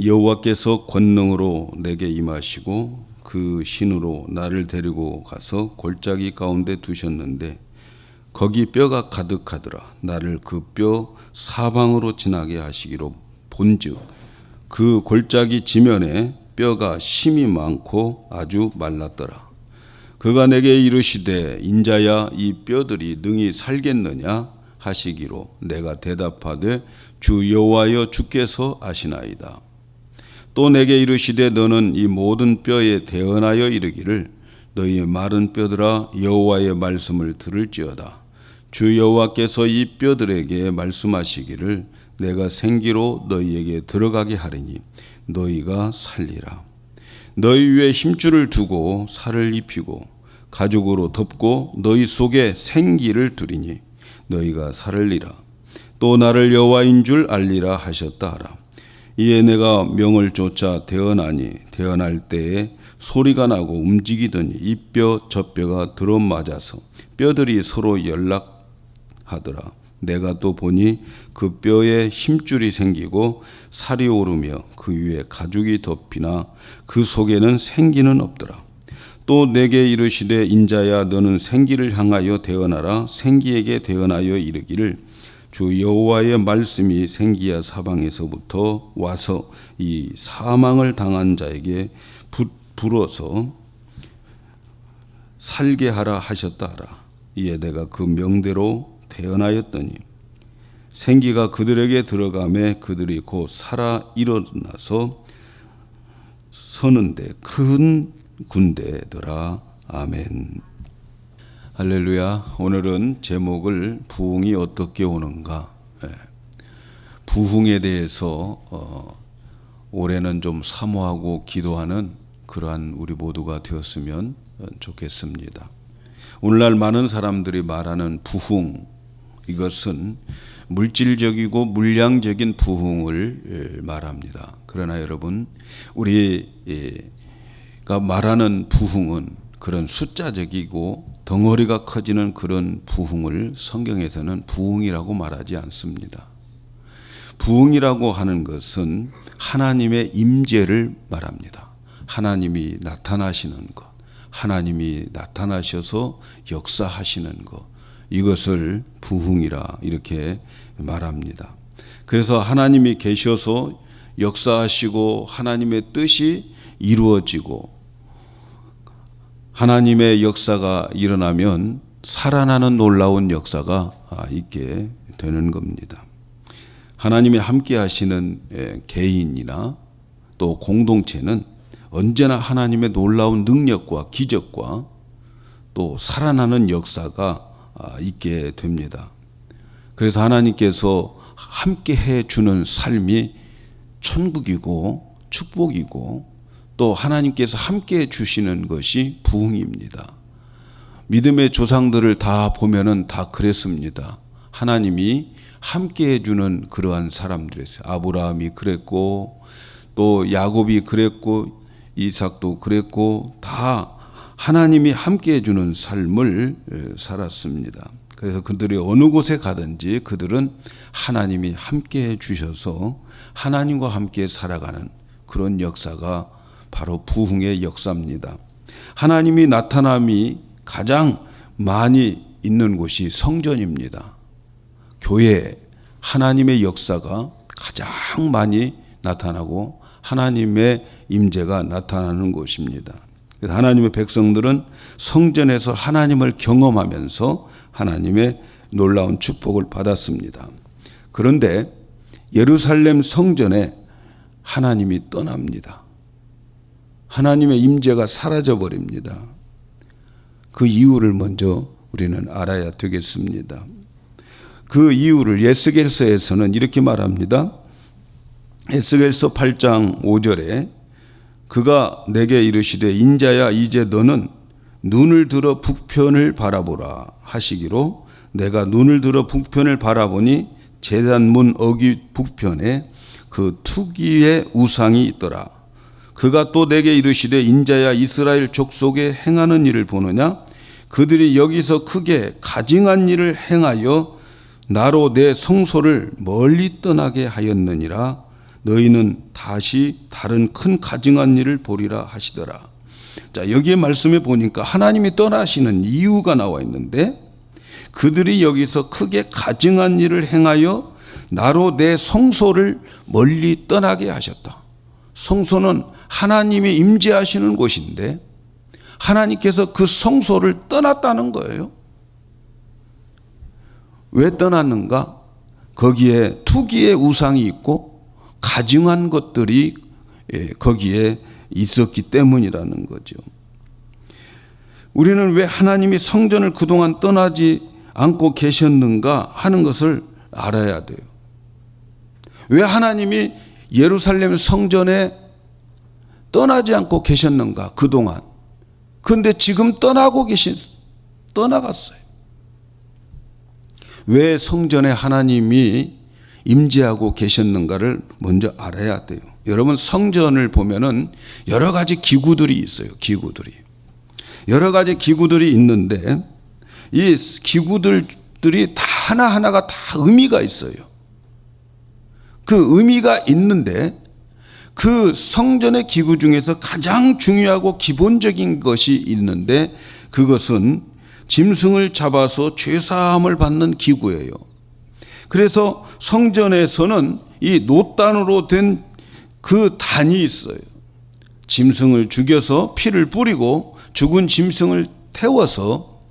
여호와께서 권능으로 내게 임하시고 그 신으로 나를 데리고 가서 골짜기 가운데 두셨는데 거기 뼈가 가득하더라. 나를 그 뼈 사방으로 지나게 하시기로 본즉 그 골짜기 지면에 뼈가 심이 많고 아주 말랐더라. 그가 내게 이르시되 인자야 이 뼈들이 능히 살겠느냐 하시기로 내가 대답하되 주 여호와여 주께서 아시나이다. 또 내게 이르시되 너는 이 모든 뼈에 대언하여 이르기를 너희 마른 뼈들아 여호와의 말씀을 들을지어다. 주 여호와께서 이 뼈들에게 말씀하시기를 내가 생기로 너희에게 들어가게 하리니 너희가 살리라. 너희 위에 힘줄을 두고 살을 입히고 가죽으로 덮고 너희 속에 생기를 두리니 너희가 살리라. 또 나를 여호와인 줄 알리라 하셨다 하라. 이에 내가 명을 쫓아 대언하니 대언할 때에 소리가 나고 움직이더니 이 뼈 저 뼈가 들어맞아서 뼈들이 서로 연락하더라. 내가 또 보니 그 뼈에 힘줄이 생기고 살이 오르며 그 위에 가죽이 덮이나 그 속에는 생기는 없더라. 또 내게 이르시되 인자야 너는 생기를 향하여 대언하라. 생기에게 대언하여 이르기를 주 여호와의 말씀이 생기야 사방에서부터 와서 이 사망을 당한 자에게 불어서 살게 하라 하셨다 하라. 이에 내가 그 명대로 대언하였더니 생기가 그들에게 들어가매 그들이 곧 살아 일어나서 서는데 큰 군대더라. 아멘. 할렐루야. 오늘은 제목을 부흥이 어떻게 오는가. 부흥에 대해서 올해는 좀 사모하고 기도하는 그러한 우리 모두가 되었으면 좋겠습니다. 오늘날 많은 사람들이 말하는 부흥, 이것은 물질적이고 물량적인 부흥을 말합니다. 그러나 여러분, 우리가 말하는 부흥은 그런 숫자적이고 덩어리가 커지는 그런 부흥을 성경에서는 부흥이라고 말하지 않습니다. 부흥이라고 하는 것은 하나님의 임재를 말합니다. 하나님이 나타나시는 것, 하나님이 나타나셔서 역사하시는 것, 이것을 부흥이라 이렇게 말합니다. 그래서 하나님이 계셔서 역사하시고 하나님의 뜻이 이루어지고 하나님의 역사가 일어나면 살아나는 놀라운 역사가 있게 되는 겁니다. 하나님이 함께 하시는 개인이나 또 공동체는 언제나 하나님의 놀라운 능력과 기적과 또 살아나는 역사가 있게 됩니다. 그래서 하나님께서 함께 해주는 삶이 천국이고 축복이고 또 하나님께서 함께 해주시는 것이 부흥입니다. 믿음의 조상들을 다 보면은 다 그랬습니다. 하나님이 함께 해주는 그러한 사람들이었어요. 아브라함이 그랬고 또 야곱이 그랬고 이삭도 그랬고 다 하나님이 함께 해주는 삶을 살았습니다. 그래서 그들이 어느 곳에 가든지 그들은 하나님이 함께 해주셔서 하나님과 함께 살아가는 그런 역사가 바로 부흥의 역사입니다. 하나님이 나타남이 가장 많이 있는 곳이 성전입니다. 교회, 하나님의 역사가 가장 많이 나타나고 하나님의 임재가 나타나는 곳입니다. 그래서 하나님의 백성들은 성전에서 하나님을 경험하면서 하나님의 놀라운 축복을 받았습니다. 그런데 예루살렘 성전에 하나님이 떠납니다. 하나님의 임재가 사라져 버립니다. 그 이유를 먼저 우리는 알아야 되겠습니다. 그 이유를 에스겔서에서는 이렇게 말합니다. 에스겔서 8장 5절에 그가 내게 이르시되 인자야 이제 너는 눈을 들어 북편을 바라보라 하시기로 내가 눈을 들어 북편을 바라보니 제단문 어귀 북편에 그 투기의 우상이 있더라. 그가 또 내게 이르시되 인자야 이스라엘 족속에 행하는 일을 보느냐? 그들이 여기서 크게 가증한 일을 행하여 나로 내 성소를 멀리 떠나게 하였느니라. 너희는 다시 다른 큰 가증한 일을 보리라 하시더라. 자, 여기에 말씀에 보니까 하나님이 떠나시는 이유가 나와 있는데, 그들이 여기서 크게 가증한 일을 행하여 나로 내 성소를 멀리 떠나게 하셨다. 성소는 하나님이 임재하시는 곳인데 하나님께서 그 성소를 떠났다는 거예요. 왜 떠났는가? 거기에 투기의 우상이 있고 가증한 것들이 거기에 있었기 때문이라는 거죠. 우리는 왜 하나님이 성전을 그동안 떠나지 않고 계셨는가 하는 것을 알아야 돼요. 왜 하나님이 예루살렘 성전에 떠나지 않고 계셨는가 그동안. 그런데 지금 떠나갔어요. 왜 성전에 하나님이 임재하고 계셨는가를 먼저 알아야 돼요. 여러분, 성전을 보면은 여러 가지 기구들이 있어요. 기구들이. 여러 가지 기구들이 있는데 이 기구들이 다 하나하나가 다 의미가 있어요. 그 의미가 있는데 그 성전의 기구 중에서 가장 중요하고 기본적인 것이 있는데 그것은 짐승을 잡아서 죄사함을 받는 기구예요. 그래서 성전에서는 이 놋단으로 된 그 단이 있어요. 짐승을 죽여서 피를 뿌리고 죽은 짐승을 태워서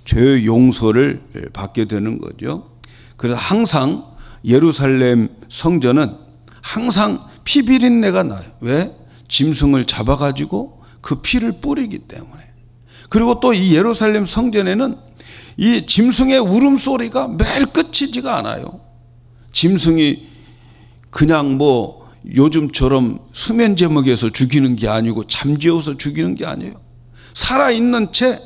죄 용서를 받게 되는 거죠. 그래서 항상 예루살렘 성전은 항상 피 비린내가 나요. 왜? 짐승을 잡아가지고 그 피를 뿌리기 때문에. 그리고 또 이 예루살렘 성전에는 이 짐승의 울음소리가 매일 끝이지가 않아요. 짐승이 그냥 뭐 요즘처럼 수면 제목에서 죽이는 게 아니고 잠재워서 죽이는 게 아니에요. 살아있는 채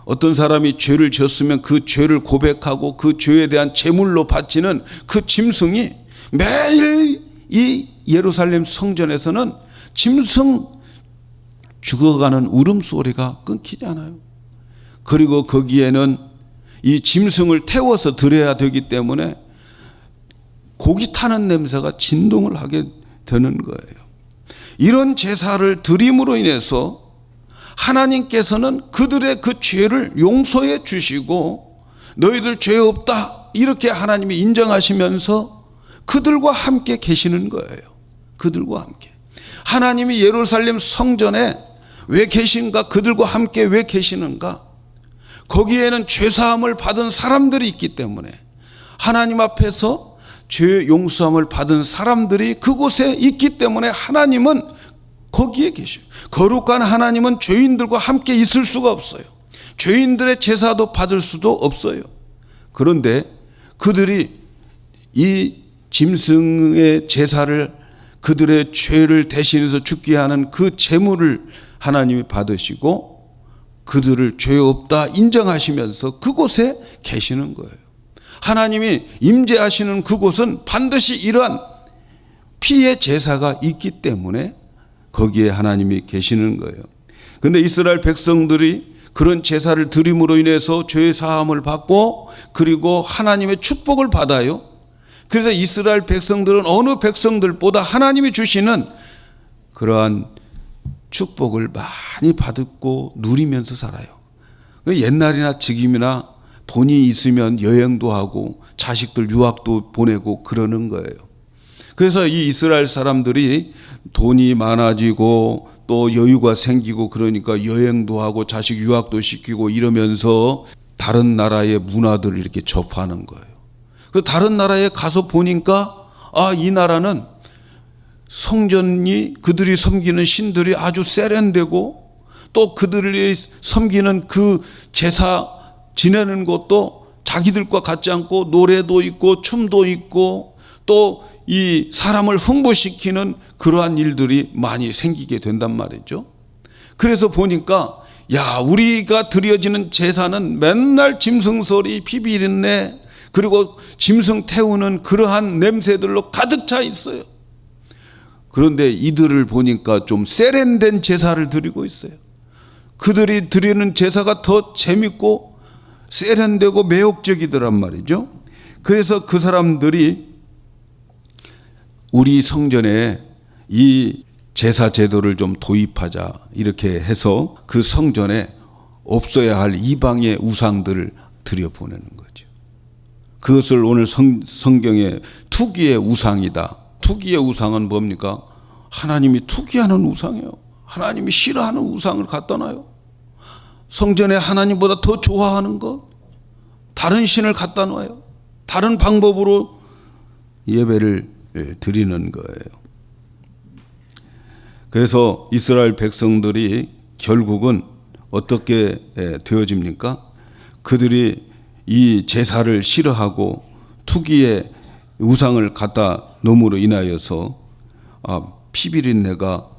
어떤 사람이 죄를 지었으면 그 죄를 고백하고 그 죄에 대한 제물로 바치는 그 짐승이 매일 이 예루살렘 성전에서는 짐승 죽어가는 울음소리가 끊기지 않아요. 그리고 거기에는 이 짐승을 태워서 드려야 되기 때문에 고기 타는 냄새가 진동을 하게 되는 거예요. 이런 제사를 드림으로 인해서 하나님께서는 그들의 그 죄를 용서해 주시고 너희들 죄 없다 이렇게 하나님이 인정하시면서 그들과 함께 계시는 거예요. 그들과 함께. 하나님이 예루살렘 성전에 왜 계신가? 그들과 함께 왜 계시는가? 거기에는 죄사함을 받은 사람들이 있기 때문에 하나님 앞에서 죄 용서함을 받은 사람들이 그곳에 있기 때문에 하나님은 거기에 계셔요. 거룩한 하나님은 죄인들과 함께 있을 수가 없어요. 죄인들의 제사도 받을 수도 없어요. 그런데 그들이 이 짐승의 제사를 그들의 죄를 대신해서 죽게 하는 그 제물을 하나님이 받으시고 그들을 죄 없다 인정하시면서 그곳에 계시는 거예요. 하나님이 임재하시는 그곳은 반드시 이러한 피의 제사가 있기 때문에 거기에 하나님이 계시는 거예요. 그런데 이스라엘 백성들이 그런 제사를 드림으로 인해서 죄 사함을 받고 그리고 하나님의 축복을 받아요. 그래서 이스라엘 백성들은 어느 백성들보다 하나님이 주시는 그러한 축복을 많이 받고 누리면서 살아요. 옛날이나 지금이나 돈이 있으면 여행도 하고 자식들 유학도 보내고 그러는 거예요. 그래서 이 이스라엘 사람들이 돈이 많아지고 또 여유가 생기고 그러니까 여행도 하고 자식 유학도 시키고 이러면서 다른 나라의 문화들을 이렇게 접하는 거예요. 그 다른 나라에 가서 보니까 이 나라는 성전이 그들이 섬기는 신들이 아주 세련되고 또 그들이 섬기는 그 제사 지내는 것도 자기들과 같지 않고 노래도 있고 춤도 있고 또 이 사람을 흥분시키는 그러한 일들이 많이 생기게 된단 말이죠. 그래서 보니까 우리가 드려지는 제사는 맨날 짐승 소리, 피 비린내 그리고 짐승 태우는 그러한 냄새들로 가득 차 있어요. 그런데 이들을 보니까 좀 세련된 제사를 드리고 있어요. 그들이 드리는 제사가 더 재밌고 세련되고 매혹적이더란 말이죠. 그래서 그 사람들이 우리 성전에 이 제사 제도를 좀 도입하자 이렇게 해서 그 성전에 없어야 할 이방의 우상들을 들여보내는 거죠. 그것을 오늘 성경에 투기의 우상이다. 투기의 우상은 뭡니까? 하나님이 투기하는 우상이에요. 하나님이 싫어하는 우상을 갖다 놔요. 성전에 하나님보다 더 좋아하는 것, 다른 신을 갖다 놔요. 다른 방법으로 예배를 드리는 거예요. 그래서 이스라엘 백성들이 결국은 어떻게 되어집니까? 그들이 이 제사를 싫어하고 투기의 우상을 갖다 놓음으로 인하여서 피비린내가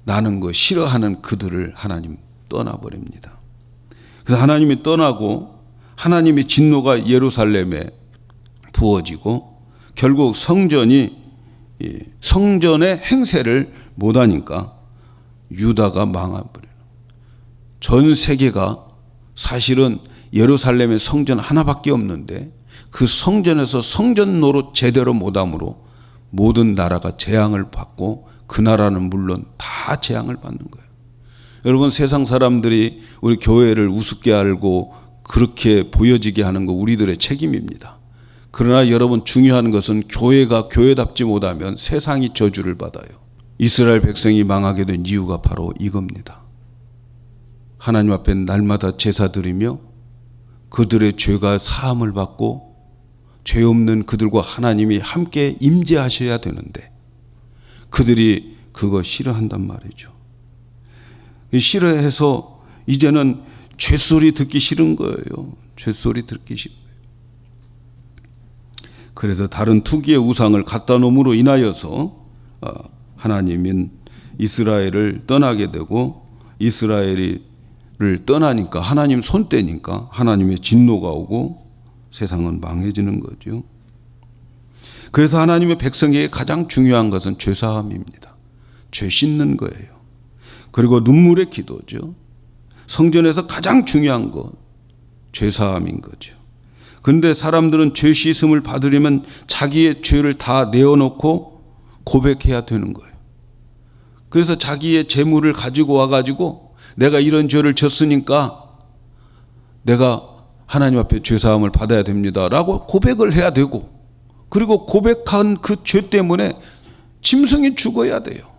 나는 거 싫어하는 그들을 하나님 떠나버립니다. 그래서 하나님이 떠나고 하나님의 진노가 예루살렘에 부어지고 결국 성전의 행세를 못하니까 유다가 망해버려요. 전 세계가 사실은 예루살렘의 성전 하나밖에 없는데 그 성전에서 성전 노릇 제대로 못함으로 모든 나라가 재앙을 받고 그 나라는 물론 다 재앙을 받는 거예요. 여러분, 세상 사람들이 우리 교회를 우습게 알고 그렇게 보여지게 하는 거 우리들의 책임입니다. 그러나 여러분, 중요한 것은 교회가 교회답지 못하면 세상이 저주를 받아요. 이스라엘 백성이 망하게 된 이유가 바로 이겁니다. 하나님 앞에 날마다 제사 드리며 그들의 죄가 사함을 받고 죄 없는 그들과 하나님이 함께 임재하셔야 되는데 그들이 그거 싫어한단 말이죠. 싫어해서 이제는 죄소리 듣기 싫은 거예요. 죄소리 듣기 싫은 거예요. 그래서 다른 투기의 우상을 갖다 놓음으로 인하여서 하나님은 이스라엘을 떠나게 되고 이스라엘을 떠나니까 하나님 손떼니까 하나님의 진노가 오고 세상은 망해지는 거죠. 그래서 하나님의 백성에게 가장 중요한 것은 죄사함입니다. 죄 씻는 거예요. 그리고 눈물의 기도죠. 성전에서 가장 중요한 것 죄사함인 거죠. 그런데 사람들은 죄 씻음을 받으려면 자기의 죄를 다 내어놓고 고백해야 되는 거예요. 그래서 자기의 재물을 가지고 와가지고 내가 이런 죄를 졌으니까 내가 하나님 앞에 죄사함을 받아야 됩니다 라고 고백을 해야 되고, 그리고 고백한 그 죄 때문에 짐승이 죽어야 돼요.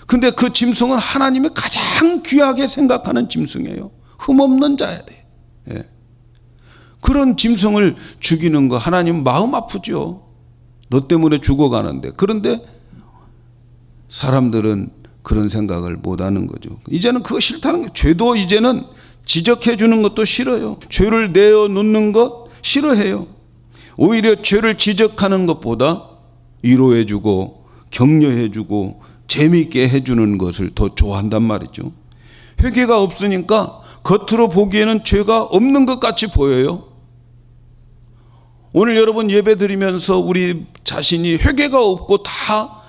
근데 그 짐승은 하나님이 가장 귀하게 생각하는 짐승이에요. 흠없는 자야 돼. 예. 그런 짐승을 죽이는 거 하나님 마음 아프죠. 너 때문에 죽어가는데. 그런데 사람들은 그런 생각을 못하는 거죠. 이제는 그거 싫다는 거예요. 죄도 이제는 지적해 주는 것도 싫어요. 죄를 내어놓는 것 싫어해요. 오히려 죄를 지적하는 것보다 위로해 주고 격려해 주고 재미있게 해주는 것을 더 좋아한단 말이죠. 회개가 없으니까 겉으로 보기에는 죄가 없는 것 같이 보여요. 오늘 여러분 예배 드리면서 우리 자신이 회개가 없고 다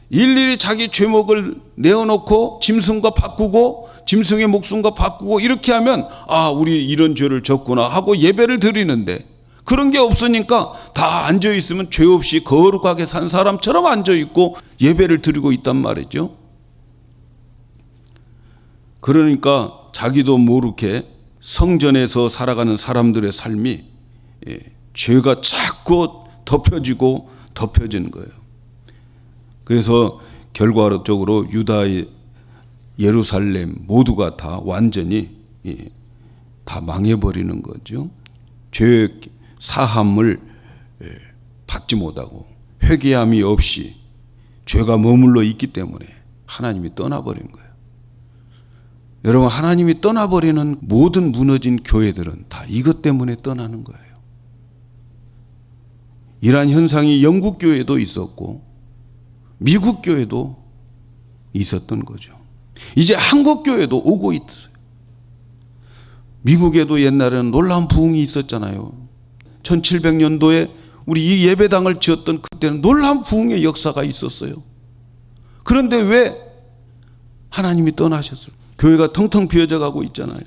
일일이 자기 죄목을 내어놓고 짐승과 바꾸고 짐승의 목숨과 바꾸고 이렇게 하면 우리 이런 죄를 졌구나 하고 예배를 드리는데, 그런 게 없으니까 다 앉아있으면 죄 없이 거룩하게 산 사람처럼 앉아있고 예배를 드리고 있단 말이죠. 그러니까 자기도 모르게 성전에서 살아가는 사람들의 삶이 죄가 자꾸 덮여지고 덮여지는 거예요. 그래서 결과적으로 유다의 예루살렘 모두가 다 완전히 다 망해버리는 거죠. 죄 사함을 받지 못하고 회개함이 없이 죄가 머물러 있기 때문에 하나님이 떠나버린 거예요. 여러분, 하나님이 떠나버리는 모든 무너진 교회들은 다 이것 때문에 떠나는 거예요. 이러한 현상이 영국 교회도 있었고 미국 교회도 있었던 거죠. 이제 한국 교회도 오고 있어요. 미국에도 옛날에는 놀라운 부흥이 있었잖아요. 1700년도에 우리 이 예배당을 지었던 그때는 놀라운 부흥의 역사가 있었어요. 그런데 왜 하나님이 떠나셨어요? 교회가 텅텅 비어져 가고 있잖아요.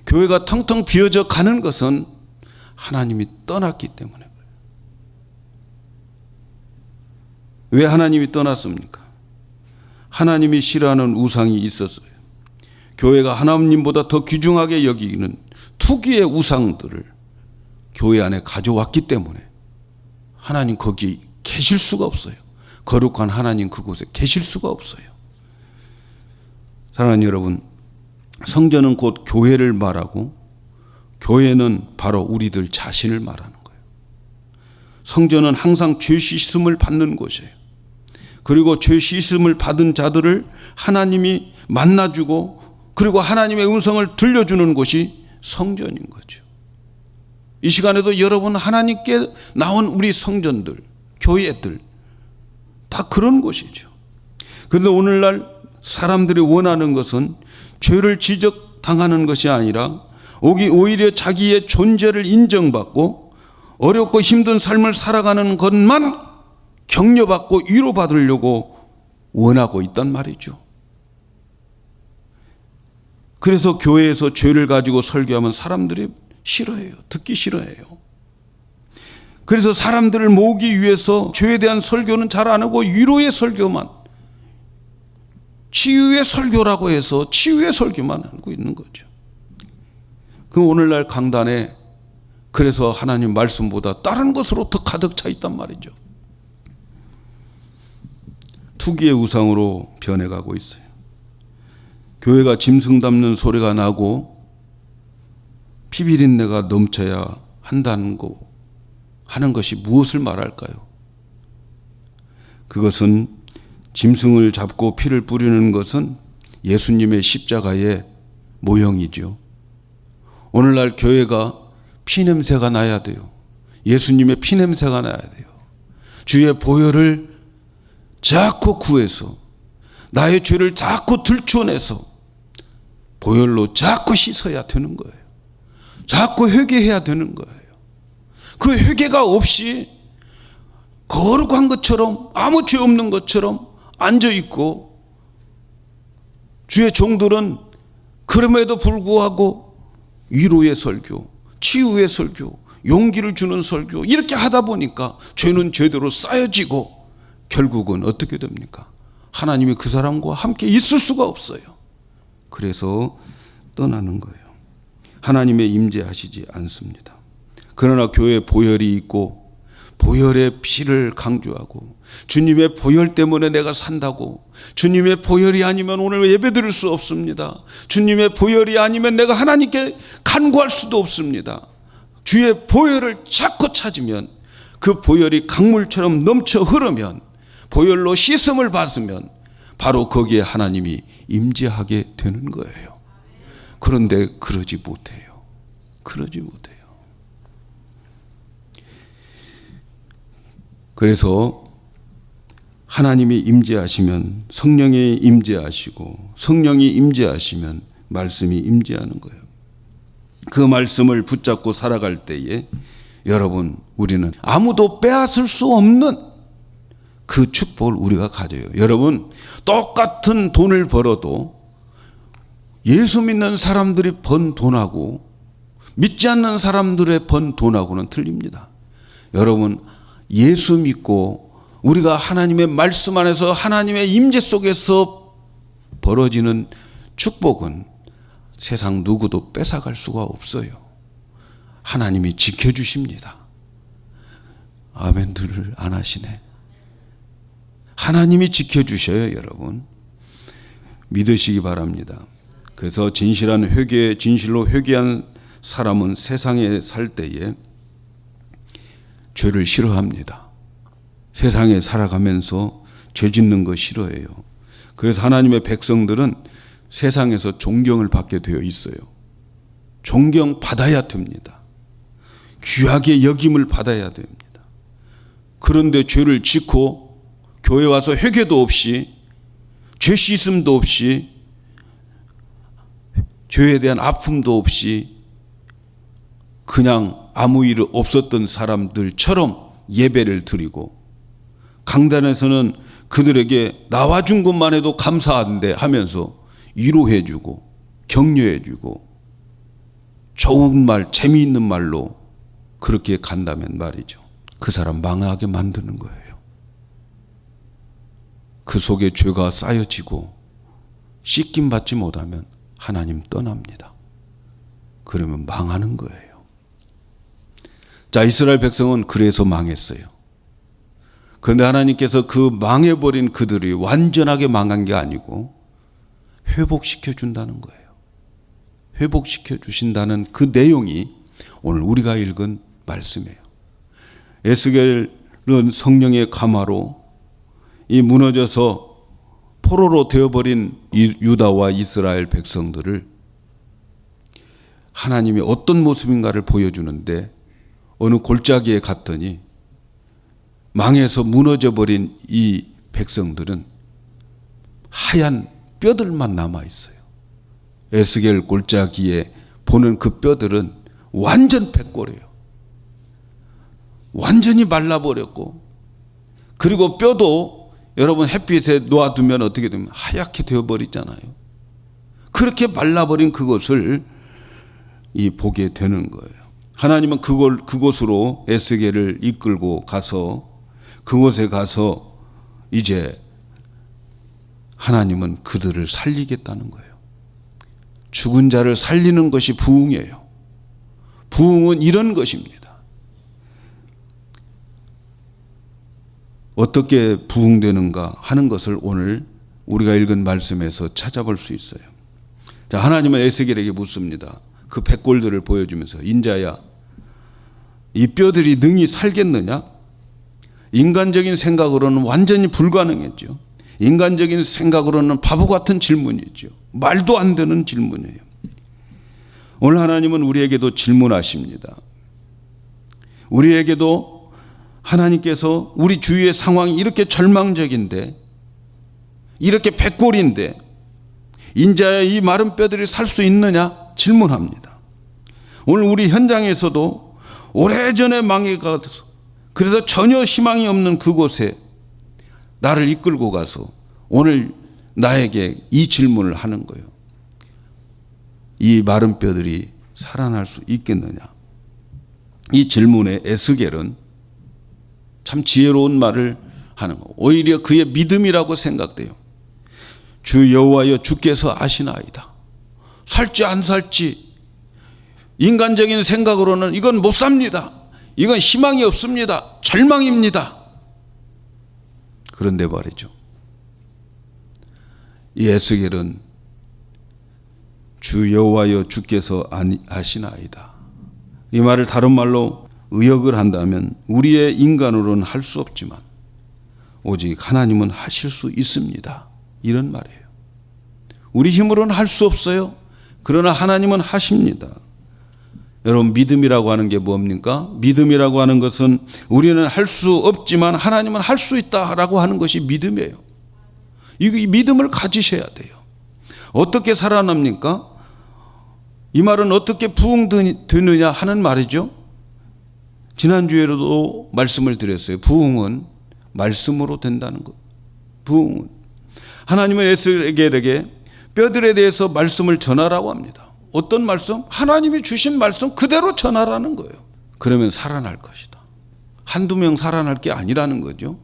교회가 텅텅 비어져 가는 것은 하나님이 떠났기 때문에 그래요. 왜 하나님이 떠났습니까? 하나님이 싫어하는 우상이 있었어요. 교회가 하나님보다 더 귀중하게 여기는 투기의 우상들을 교회 안에 가져왔기 때문에 하나님 거기 계실 수가 없어요. 거룩한 하나님 그곳에 계실 수가 없어요. 사랑하는 여러분, 성전은 곧 교회를 말하고 교회는 바로 우리들 자신을 말하는 거예요. 성전은 항상 죄 씻음을 받는 곳이에요. 그리고 죄 씻음을 받은 자들을 하나님이 만나주고 그리고 하나님의 음성을 들려주는 곳이 성전인 거죠. 이 시간에도 여러분 하나님께 나온 우리 성전들, 교회들 다 그런 곳이죠. 그런데 오늘날 사람들이 원하는 것은 죄를 지적당하는 것이 아니라 오히려 자기의 존재를 인정받고 어렵고 힘든 삶을 살아가는 것만 격려받고 위로받으려고 원하고 있단 말이죠. 그래서 교회에서 죄를 가지고 설교하면 사람들이 싫어해요. 듣기 싫어해요. 그래서 사람들을 모으기 위해서 죄에 대한 설교는 잘 안 하고 위로의 설교만, 치유의 설교라고 해서 치유의 설교만 하고 있는 거죠. 그 오늘날 강단에 그래서 하나님 말씀보다 다른 것으로 더 가득 차 있단 말이죠. 투기의 우상으로 변해가고 있어요. 교회가 짐승 담는 소리가 나고 피비린내가 넘쳐야 한다는 거 하는 것이 무엇을 말할까요? 그것은 짐승을 잡고 피를 뿌리는 것은 예수님의 십자가의 모형이죠. 오늘날 교회가 피냄새가 나야 돼요. 예수님의 피냄새가 나야 돼요. 주의 보혈을 자꾸 구해서 나의 죄를 자꾸 들춰내서 보혈로 자꾸 씻어야 되는 거예요. 자꾸 회개해야 되는 거예요. 그 회개가 없이 거룩한 것처럼 아무 죄 없는 것처럼 앉아있고 주의 종들은 그럼에도 불구하고 위로의 설교, 치유의 설교, 용기를 주는 설교 이렇게 하다 보니까 죄는 죄대로 쌓여지고 결국은 어떻게 됩니까? 하나님이 그 사람과 함께 있을 수가 없어요. 그래서 떠나는 거예요. 하나님의 임재하시지 않습니다. 그러나 교회에 보혈이 있고 보혈의 피를 강조하고 주님의 보혈 때문에 내가 산다고, 주님의 보혈이 아니면 오늘 예배드릴 수 없습니다. 주님의 보혈이 아니면 내가 하나님께 간구할 수도 없습니다. 주의 보혈을 자꾸 찾으면 그 보혈이 강물처럼 넘쳐 흐르면 보혈로 씻음을 받으면 바로 거기에 하나님이 임재하게 되는 거예요. 그런데 그러지 못해요. 그러지 못해요. 그래서 하나님이 임재하시면 성령이 임재하시고 성령이 임재하시면 말씀이 임재하는 거예요. 그 말씀을 붙잡고 살아갈 때에 여러분 우리는 아무도 빼앗을 수 없는 그 축복을 우리가 가져요. 여러분 똑같은 돈을 벌어도 예수 믿는 사람들이 번 돈하고 믿지 않는 사람들의 번 돈하고는 틀립니다. 여러분 예수 믿고 우리가 하나님의 말씀 안에서 하나님의 임재 속에서 벌어지는 축복은 세상 누구도 뺏어갈 수가 없어요. 하나님이 지켜주십니다. 아멘들을 안 하시네. 하나님이 지켜주셔요. 여러분 믿으시기 바랍니다. 그래서 진실한 회개, 진실로 회개한 사람은 세상에 살 때에 죄를 싫어합니다. 세상에 살아가면서 죄 짓는 거 싫어해요. 그래서 하나님의 백성들은 세상에서 존경을 받게 되어 있어요. 존경받아야 됩니다. 귀하게 여김을 받아야 됩니다. 그런데 죄를 짓고 교회 와서 회개도 없이 죄 씻음도 없이 죄에 대한 아픔도 없이 그냥 아무 일 없었던 사람들처럼 예배를 드리고 강단에서는 그들에게 나와준 것만 해도 감사한데 하면서 위로해주고 격려해주고 좋은 말, 재미있는 말로 그렇게 간다면 말이죠. 그 사람 망하게 만드는 거예요. 그 속에 죄가 쌓여지고 씻김 받지 못하면 하나님 떠납니다. 그러면 망하는 거예요. 자, 이스라엘 백성은 그래서 망했어요. 그런데 하나님께서 그 망해버린 그들이 완전하게 망한 게 아니고 회복시켜 준다는 거예요. 회복시켜 주신다는 그 내용이 오늘 우리가 읽은 말씀이에요. 에스겔은 성령의 감화로 이 무너져서 포로로 되어버린 유다와 이스라엘 백성들을 하나님이 어떤 모습인가를 보여주는데 어느 골짜기에 갔더니 망해서 무너져버린 이 백성들은 하얀 뼈들만 남아있어요. 에스겔 골짜기에 보는 그 뼈들은 완전 백골이에요. 완전히 말라버렸고, 그리고 뼈도 여러분 햇빛에 놓아두면 어떻게 되면 하얗게 되어버리잖아요. 그렇게 말라버린 그것을 보게 되는 거예요. 하나님은 그곳으로 에스겔을 이끌고 가서 그곳에 가서 이제 하나님은 그들을 살리겠다는 거예요. 죽은 자를 살리는 것이 부흥이에요. 부흥은 이런 것입니다. 어떻게 부흥되는가 하는 것을 오늘 우리가 읽은 말씀에서 찾아볼 수 있어요. 자, 하나님은 에스겔에게 묻습니다. 그 백골들을 보여주면서, 인자야, 이 뼈들이 능히 살겠느냐? 인간적인 생각으로는 완전히 불가능했죠. 인간적인 생각으로는 바보 같은 질문이죠. 말도 안 되는 질문이에요. 오늘 하나님은 우리에게도 질문하십니다. 우리에게도 하나님께서 우리 주위의 상황이 이렇게 절망적인데, 이렇게 백골인데 인자야 이 마른 뼈들이 살 수 있느냐 질문합니다. 오늘 우리 현장에서도 오래전에 망해가서 그래서 전혀 희망이 없는 그곳에 나를 이끌고 가서 오늘 나에게 이 질문을 하는 거예요. 이 마른 뼈들이 살아날 수 있겠느냐? 이 질문에 에스겔은 참 지혜로운 말을 하는 거. 오히려 그의 믿음이라고 생각돼요. 주 여호와여, 주께서 아시나이다. 살지 안 살지 인간적인 생각으로는 이건 못 삽니다. 이건 희망이 없습니다. 절망입니다. 그런데 말이죠, 이 에스겔은 주 여호와여, 주께서 아시나이다. 이 말을 다른 말로 의역을 한다면 우리의 인간으로는 할 수 없지만 오직 하나님은 하실 수 있습니다. 이런 말이에요. 우리 힘으로는 할 수 없어요. 그러나 하나님은 하십니다. 여러분, 믿음이라고 하는 게 뭡니까? 믿음이라고 하는 것은 우리는 할 수 없지만 하나님은 할 수 있다라고 하는 것이 믿음이에요. 이 믿음을 가지셔야 돼요. 어떻게 살아납니까? 이 말은 어떻게 부흥되느냐 하는 말이죠. 지난주에도 말씀을 드렸어요. 부흥은 말씀으로 된다는 것. 부흥은 하나님은 에스겔에게 뼈들에 대해서 말씀을 전하라고 합니다. 어떤 말씀? 하나님이 주신 말씀 그대로 전하라는 거예요. 그러면 살아날 것이다. 한두 명 살아날 게 아니라는 거죠.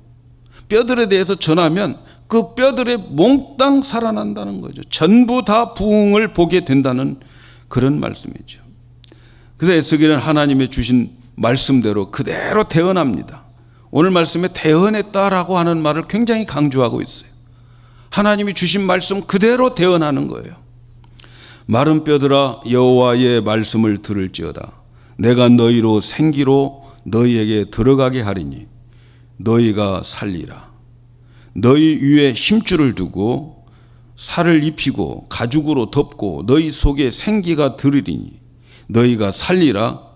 뼈들에 대해서 전하면 그 뼈들에 몽땅 살아난다는 거죠. 전부 다 부흥을 보게 된다는 그런 말씀이죠. 그래서 에스겔은 하나님의 주신 말씀대로 그대로 대언합니다. 오늘 말씀에 대언했다라고 하는 말을 굉장히 강조하고 있어요. 하나님이 주신 말씀 그대로 대언하는 거예요. 마른 뼈들아, 여호와의 말씀을 들을지어다. 내가 너희로 생기로 너희에게 들어가게 하리니 너희가 살리라. 너희 위에 힘줄을 두고 살을 입히고 가죽으로 덮고 너희 속에 생기가 들으리니 너희가 살리라.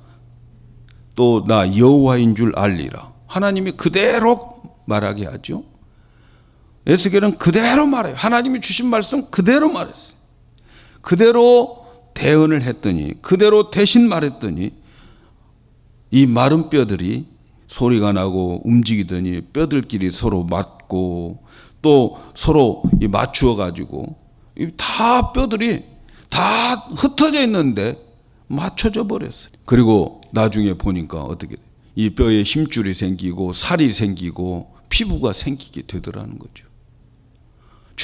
또 나 여호와인 줄 알리라. 하나님이 그대로 말하게 하죠. 에스겔은 그대로 말해요. 하나님이 주신 말씀 그대로 말했어요. 그대로 대언을 했더니, 그대로 대신 말했더니 이 마른 뼈들이 소리가 나고 움직이더니 뼈들끼리 서로 맞고 또 서로 맞추어 가지고 다 뼈들이 다 흩어져 있는데 맞춰져 버렸어요. 그리고 나중에 보니까 어떻게 이 뼈에 힘줄이 생기고 살이 생기고 피부가 생기게 되더라는 거죠.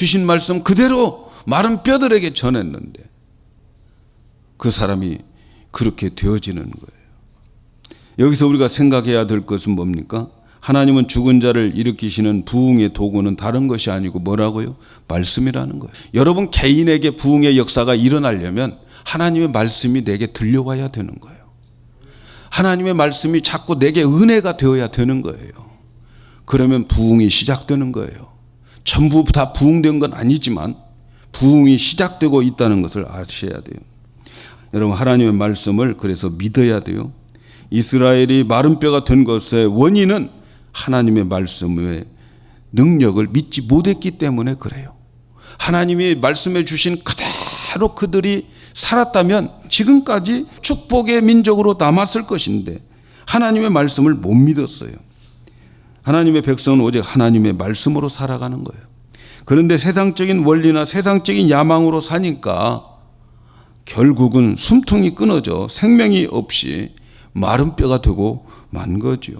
주신 말씀 그대로 마른 뼈들에게 전했는데 그 사람이 그렇게 되어지는 거예요. 여기서 우리가 생각해야 될 것은 뭡니까? 하나님은 죽은 자를 일으키시는 부흥의 도구는 다른 것이 아니고 뭐라고요? 말씀이라는 거예요. 여러분 개인에게 부흥의 역사가 일어나려면 하나님의 말씀이 내게 들려와야 되는 거예요. 하나님의 말씀이 자꾸 내게 은혜가 되어야 되는 거예요. 그러면 부흥이 시작되는 거예요. 전부 다 부흥된 건 아니지만 부흥이 시작되고 있다는 것을 아셔야 돼요. 여러분 하나님의 말씀을 그래서 믿어야 돼요. 이스라엘이 마른 뼈가 된 것의 원인은 하나님의 말씀의 능력을 믿지 못했기 때문에 그래요. 하나님이 말씀해 주신 그대로 그들이 살았다면 지금까지 축복의 민족으로 남았을 것인데 하나님의 말씀을 못 믿었어요. 하나님의 백성은 오직 하나님의 말씀으로 살아가는 거예요. 그런데 세상적인 원리나 세상적인 야망으로 사니까 결국은 숨통이 끊어져 생명이 없이 마른 뼈가 되고 만 거죠.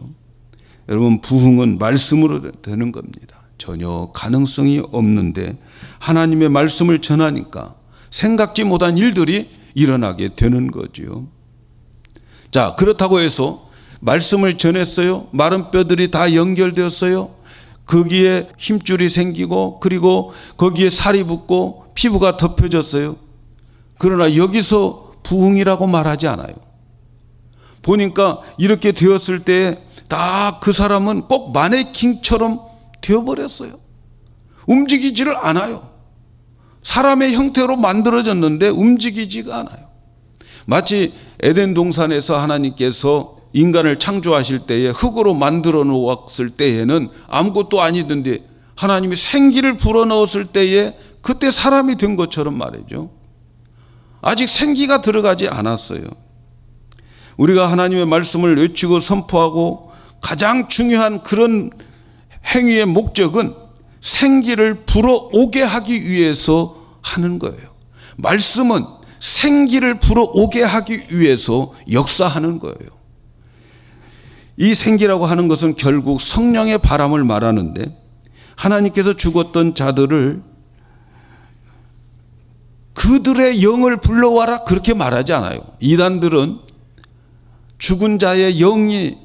여러분 부흥은 말씀으로 되는 겁니다. 전혀 가능성이 없는데 하나님의 말씀을 전하니까 생각지 못한 일들이 일어나게 되는 거죠. 자, 그렇다고 해서 말씀을 전했어요. 마른 뼈들이 다 연결되었어요. 거기에 힘줄이 생기고 그리고 거기에 살이 붙고 피부가 덮여졌어요. 그러나 여기서 부흥이라고 말하지 않아요. 보니까 이렇게 되었을 때 다 그 사람은 꼭 마네킹처럼 되어버렸어요. 움직이지를 않아요. 사람의 형태로 만들어졌는데 움직이지가 않아요. 마치 에덴 동산에서 하나님께서 인간을 창조하실 때에 흙으로 만들어 놓았을 때에는 아무것도 아니던데 하나님이 생기를 불어넣었을 때에 그때 사람이 된 것처럼 말이죠. 아직 생기가 들어가지 않았어요. 우리가 하나님의 말씀을 외치고 선포하고 가장 중요한 그런 행위의 목적은 생기를 불어오게 하기 위해서 하는 거예요. 말씀은 생기를 불어오게 하기 위해서 역사하는 거예요. 이 생기라고 하는 것은 결국 성령의 바람을 말하는데 하나님께서 죽었던 자들을 그들의 영을 불러와라 그렇게 말하지 않아요. 이단들은 죽은 자의 영이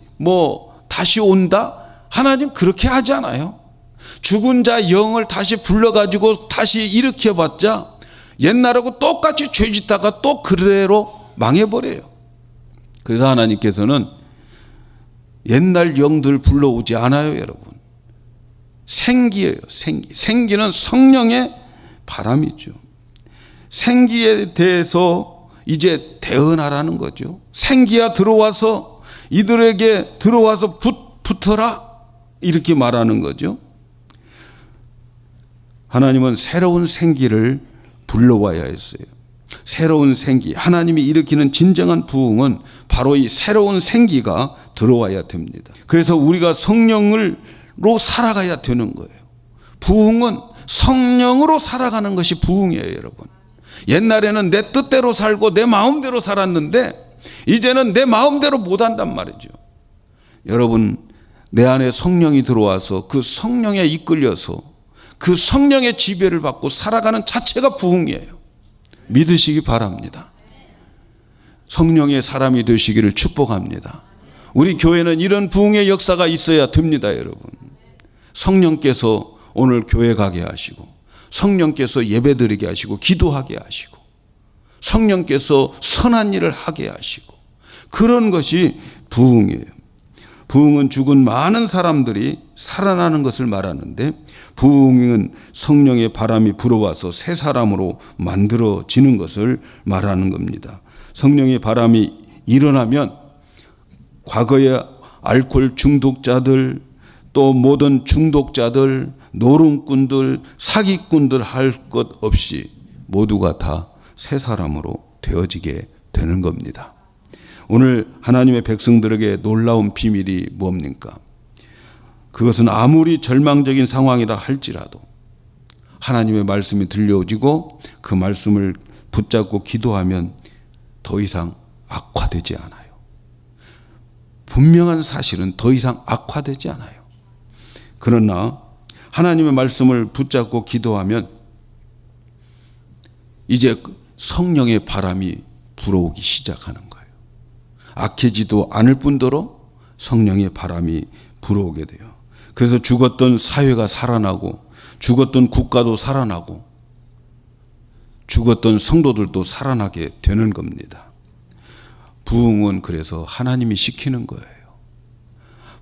다시 온다? 하나님 그렇게 하지 않아요. 죽은 자 영을 다시 불러가지고 다시 일으켜봤자 옛날하고 똑같이 죄짓다가 또 그대로 망해버려요. 그래서 하나님께서는 옛날 영들 불러오지 않아요, 여러분. 생기예요, 생기. 생기는 성령의 바람이죠. 생기에 대해서 이제 대언하라는 거죠. 생기야 들어와서 이들에게 들어와서 붙어라 이렇게 말하는 거죠. 하나님은 새로운 생기를 불러와야 했어요. 새로운 생기, 하나님이 일으키는 진정한 부흥은 바로 이 새로운 생기가 들어와야 됩니다. 그래서 우리가 성령으로 살아가야 되는 거예요. 부흥은 성령으로 살아가는 것이 부흥이에요, 여러분. 옛날에는 내 뜻대로 살고 내 마음대로 살았는데 이제는 내 마음대로 못 한단 말이죠. 여러분, 내 안에 성령이 들어와서 그 성령에 이끌려서 그 성령의 지배를 받고 살아가는 자체가 부흥이에요. 믿으시기 바랍니다. 성령의 사람이 되시기를 축복합니다. 우리 교회는 이런 부흥의 역사가 있어야 됩니다, 여러분. 성령께서 오늘 교회 가게 하시고 성령께서 예배드리게 하시고 기도하게 하시고 성령께서 선한 일을 하게 하시고 그런 것이 부흥이에요. 부흥은 죽은 많은 사람들이 살아나는 것을 말하는데 부흥은 성령의 바람이 불어와서 새 사람으로 만들어지는 것을 말하는 겁니다. 성령의 바람이 일어나면 과거의 알코올 중독자들 또 모든 중독자들 노름꾼들 사기꾼들 할 것 없이 모두가 다 새 사람으로 되어지게 되는 겁니다. 오늘 하나님의 백성들에게 놀라운 비밀이 뭡니까? 그것은 아무리 절망적인 상황이라 할지라도 하나님의 말씀이 들려오지고 그 말씀을 붙잡고 기도하면 더 이상 악화되지 않아요. 분명한 사실은 더 이상 악화되지 않아요. 그러나 하나님의 말씀을 붙잡고 기도하면 이제 성령의 바람이 불어오기 시작하는 거예요. 악해지도 않을 뿐더러 성령의 바람이 불어오게 돼요. 그래서 죽었던 사회가 살아나고, 죽었던 국가도 살아나고, 죽었던 성도들도 살아나게 되는 겁니다. 부흥은 그래서 하나님이 시키는 거예요.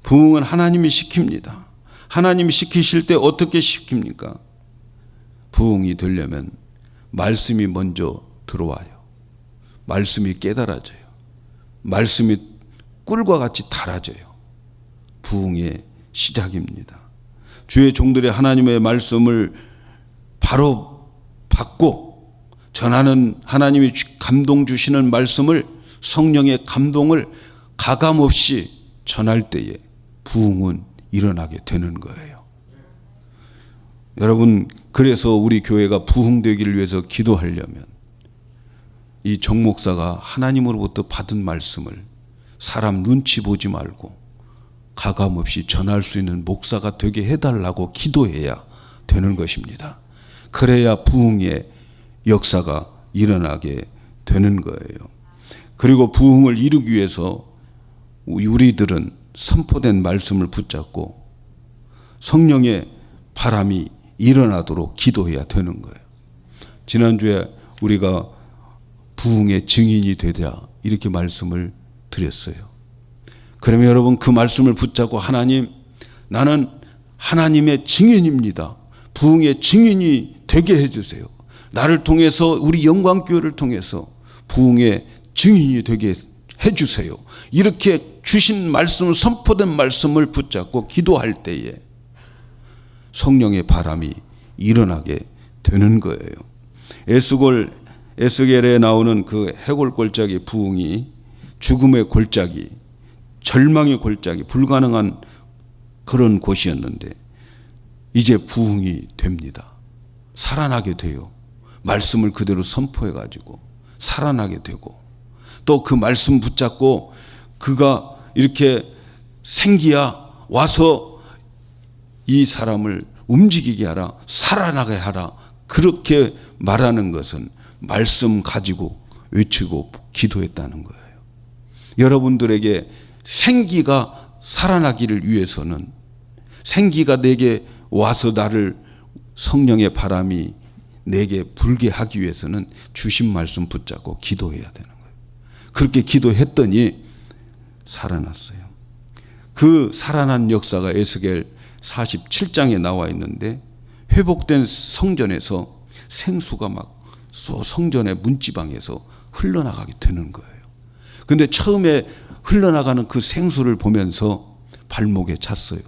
부흥은 하나님이 시킵니다. 하나님이 시키실 때 어떻게 시킵니까? 부흥이 되려면 말씀이 먼저 들어와요. 말씀이 깨달아져요. 말씀이 꿀과 같이 달아져요. 부흥의 시작입니다. 주의 종들의 하나님의 말씀을 바로 받고 전하는, 하나님이 감동 주시는 말씀을, 성령의 감동을 가감없이 전할 때에 부흥은 일어나게 되는 거예요. 여러분, 그래서 우리 교회가 부흥되기를 위해서 기도하려면 이 정 목사가 하나님으로부터 받은 말씀을 사람 눈치 보지 말고 가감없이 전할 수 있는 목사가 되게 해달라고 기도해야 되는 것입니다. 그래야 부흥의 역사가 일어나게 되는 거예요. 그리고 부흥을 이루기 위해서 우리들은 선포된 말씀을 붙잡고 성령의 바람이 일어나도록 기도해야 되는 거예요. 지난주에 우리가 부흥의 증인이 되자 이렇게 말씀을 드렸어요. 그러면 여러분, 그 말씀을 붙잡고 하나님, 나는 하나님의 증인입니다. 부흥의 증인이 되게 해주세요. 나를 통해서, 우리 영광교회를 통해서 부흥의 증인이 되게 해주세요. 이렇게 주신 말씀, 선포된 말씀을 붙잡고 기도할 때에 성령의 바람이 일어나게 되는 거예요. 에스겔에 나오는 그 해골 골짜기 부흥이 죽음의 골짜기, 절망의 골짜기, 불가능한 그런 곳이었는데 이제 부흥이 됩니다. 살아나게 돼요. 말씀을 그대로 선포해 가지고 살아나게 되고, 또 그 말씀 붙잡고 그가 이렇게 생기야 와서 이 사람을 움직이게 하라, 살아나게 하라, 그렇게 말하는 것은 말씀 가지고 외치고 기도했다는 거예요. 여러분들에게 생기가 살아나기를 위해서는, 생기가 내게 와서 나를, 성령의 바람이 내게 불게 하기 위해서는 주신 말씀 붙잡고 기도해야 되는 거예요. 그렇게 기도했더니 살아났어요. 그 살아난 역사가 에스겔 47장에 나와 있는데, 회복된 성전에서 생수가 막 성전의 문지방에서 흘러나가게 되는 거예요. 근데 처음에 흘러나가는 그 생수를 보면서 발목에 찼어요.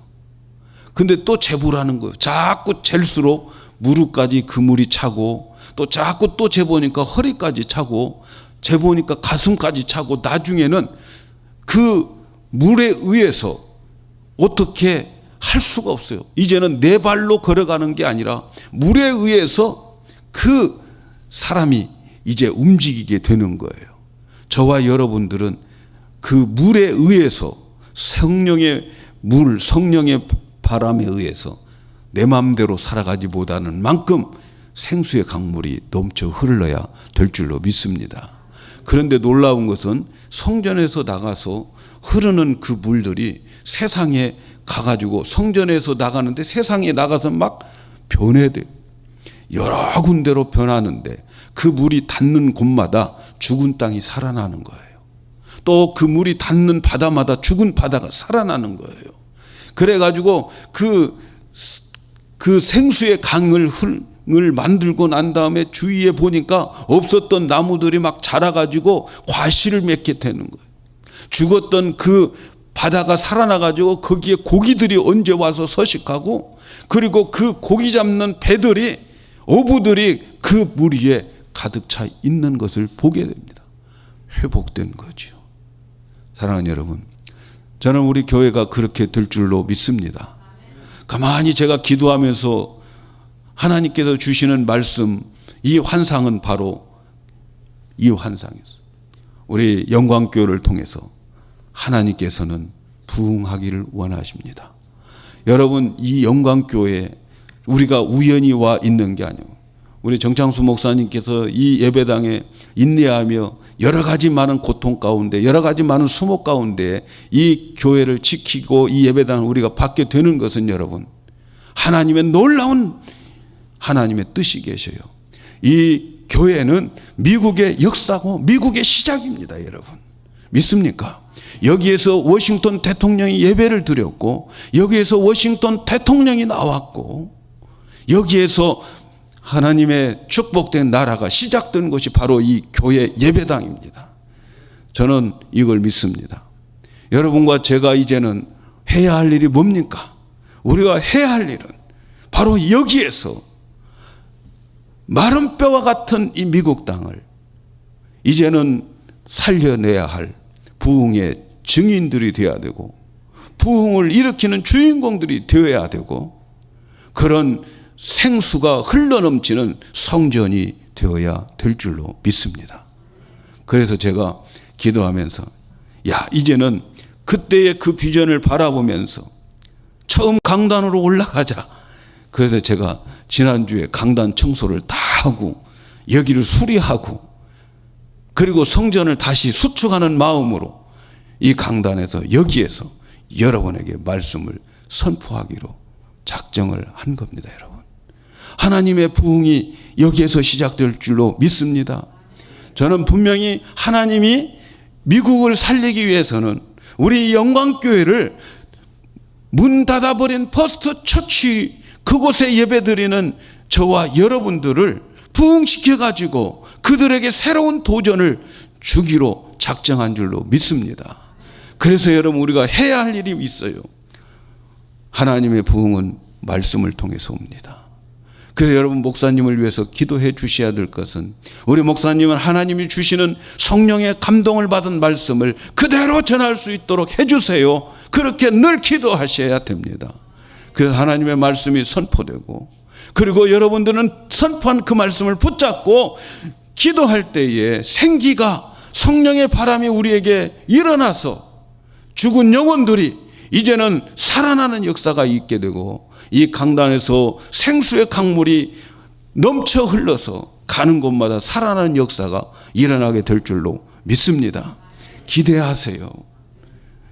근데 또 재보라는 거예요. 자꾸 잴수록 무릎까지 그 물이 차고, 또 자꾸 또 재보니까 허리까지 차고, 재보니까 가슴까지 차고, 나중에는 그 물에 의해서 어떻게 할 수가 없어요. 이제는 내 발로 걸어가는 게 아니라 물에 의해서 그 사람이 이제 움직이게 되는 거예요. 저와 여러분들은 그 물에 의해서, 성령의 물, 성령의 바람에 의해서 내 마음대로 살아가지 못하는 만큼 생수의 강물이 넘쳐 흘러야 될 줄로 믿습니다. 그런데 놀라운 것은 성전에서 나가서 흐르는 그 물들이 세상에 가가지고, 성전에서 나가는데 세상에 나가서 막 변해돼요. 여러 군데로 변하는데 그 물이 닿는 곳마다 죽은 땅이 살아나는 거예요. 또 그 물이 닿는 바다마다 죽은 바다가 살아나는 거예요. 그래가지고 그 생수의 강을 만들고 난 다음에 주위에 보니까 없었던 나무들이 막 자라가지고 과실을 맺게 되는 거예요. 죽었던 그 바다가 살아나가지고 거기에 고기들이 언제 와서 서식하고, 그리고 그 고기 잡는 배들이, 어부들이 그 물 위에 가득 차 있는 것을 보게 됩니다. 회복된 거죠. 사랑하는 여러분, 저는 우리 교회가 그렇게 될 줄로 믿습니다. 가만히 제가 기도하면서 하나님께서 주시는 말씀, 이 환상은 바로 이 환상이었어요. 우리 영광교회를 통해서 하나님께서는 부흥하기를 원하십니다. 여러분, 이 영광교회에 우리가 우연히 와 있는 게 아니고 우리 정창수 목사님께서 이 예배당에 인내하며 여러 가지 많은 고통 가운데 여러 가지 많은 수목 가운데 이 교회를 지키고 이 예배당을 우리가 받게 되는 것은 여러분 하나님의 놀라운 하나님의 뜻이 계셔요. 이 교회는 미국의 역사고 미국의 시작입니다. 여러분 믿습니까? 여기에서 워싱턴 대통령이 예배를 드렸고 여기에서 워싱턴 대통령이 나왔고 여기에서 하나님의 축복된 나라가 시작된 것이 바로 이 교회 예배당입니다. 저는 이걸 믿습니다. 여러분과 제가 이제는 해야 할 일이 뭡니까? 우리가 해야 할 일은 바로 여기에서 마른 뼈와 같은 이 미국 땅을 이제는 살려내야 할 부흥의 증인들이 되어야 되고 부흥을 일으키는 주인공들이 되어야 되고 그런 생수가 흘러넘치는 성전이 되어야 될 줄로 믿습니다. 그래서 제가 기도하면서 이제는 그때의 그 비전을 바라보면서 처음 강단으로 올라가자. 그래서 제가 지난주에 강단 청소를 다 하고 여기를 수리하고 그리고 성전을 다시 수축하는 마음으로 이 강단에서 여기에서 여러분에게 말씀을 선포하기로 작정을 한 겁니다. 여러분 하나님의 부흥이 여기에서 시작될 줄로 믿습니다. 저는 분명히 하나님이 미국을 살리기 위해서는 우리 영광교회를 문 닫아버린 퍼스트 처치 그곳에 예배드리는 저와 여러분들을 부흥시켜가지고 그들에게 새로운 도전을 주기로 작정한 줄로 믿습니다. 그래서 여러분 우리가 해야 할 일이 있어요. 하나님의 부흥은 말씀을 통해서 옵니다. 그래서 여러분 목사님을 위해서 기도해 주셔야 될 것은 우리 목사님은 하나님이 주시는 성령의 감동을 받은 말씀을 그대로 전할 수 있도록 해주세요. 그렇게 늘 기도하셔야 됩니다. 그래서 하나님의 말씀이 선포되고 그리고 여러분들은 선포한 그 말씀을 붙잡고 기도할 때에 생기가 성령의 바람이 우리에게 일어나서 죽은 영혼들이 이제는 살아나는 역사가 있게 되고 이 강단에서 생수의 강물이 넘쳐 흘러서 가는 곳마다 살아나는 역사가 일어나게 될 줄로 믿습니다. 기대하세요.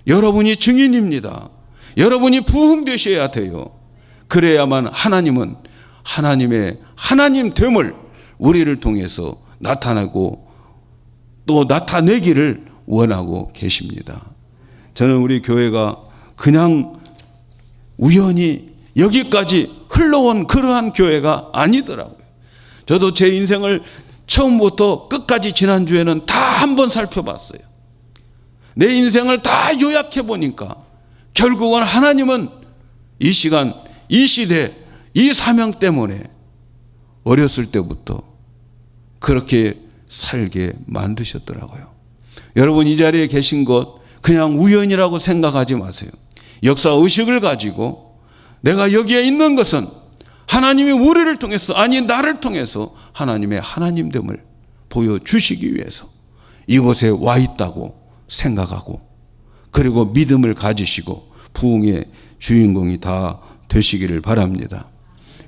여러분이 증인입니다. 여러분이 부흥되셔야 돼요. 그래야만 하나님은 하나님의 하나님됨을 우리를 통해서 나타나고 또 나타내기를 원하고 계십니다. 저는 우리 교회가 그냥 우연히 여기까지 흘러온 그러한 교회가 아니더라고요. 저도 제 인생을 처음부터 끝까지 지난주에는 다 한번 살펴봤어요. 내 인생을 다 요약해 보니까 결국은 하나님은 이 시간, 이 시대, 이 사명 때문에 어렸을 때부터 그렇게 살게 만드셨더라고요. 여러분 이 자리에 계신 것 그냥 우연이라고 생각하지 마세요. 역사의식을 가지고 내가 여기에 있는 것은 하나님이 우리를 통해서 아니 나를 통해서 하나님의 하나님됨을 보여주시기 위해서 이곳에 와 있다고 생각하고 그리고 믿음을 가지시고 부흥의 주인공이 다 되시기를 바랍니다.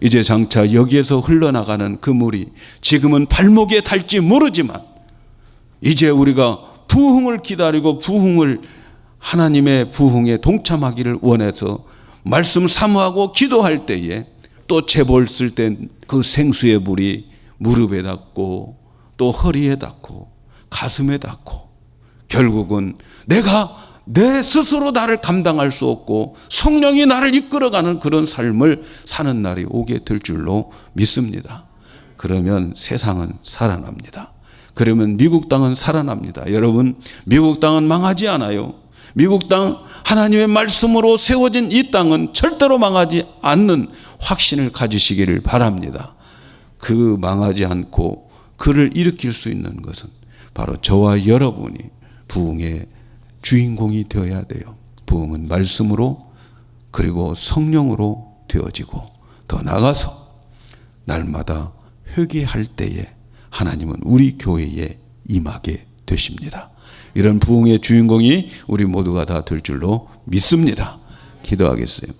이제 장차 여기에서 흘러나가는 그 물이 지금은 발목에 닿을지 모르지만 이제 우리가 부흥을 기다리고 부흥을 하나님의 부흥에 동참하기를 원해서 말씀 사모하고 기도할 때에 또 재볼 쓸 때 그 생수의 물이 무릎에 닿고 또 허리에 닿고 가슴에 닿고 결국은 내가 내 스스로 나를 감당할 수 없고 성령이 나를 이끌어가는 그런 삶을 사는 날이 오게 될 줄로 믿습니다. 그러면 세상은 살아납니다. 그러면 미국 땅은 살아납니다. 여러분 미국 땅은 망하지 않아요. 미국 땅 하나님의 말씀으로 세워진 이 땅은 절대로 망하지 않는 확신을 가지시기를 바랍니다. 그 망하지 않고 그를 일으킬 수 있는 것은 바로 저와 여러분이 부흥의 주인공이 되어야 돼요. 부흥은 말씀으로 그리고 성령으로 되어지고 더 나아가서 날마다 회개할 때에 하나님은 우리 교회에 임하게 되십니다. 이런 부흥의 주인공이 우리 모두가 다 될 줄로 믿습니다. 기도하겠어요.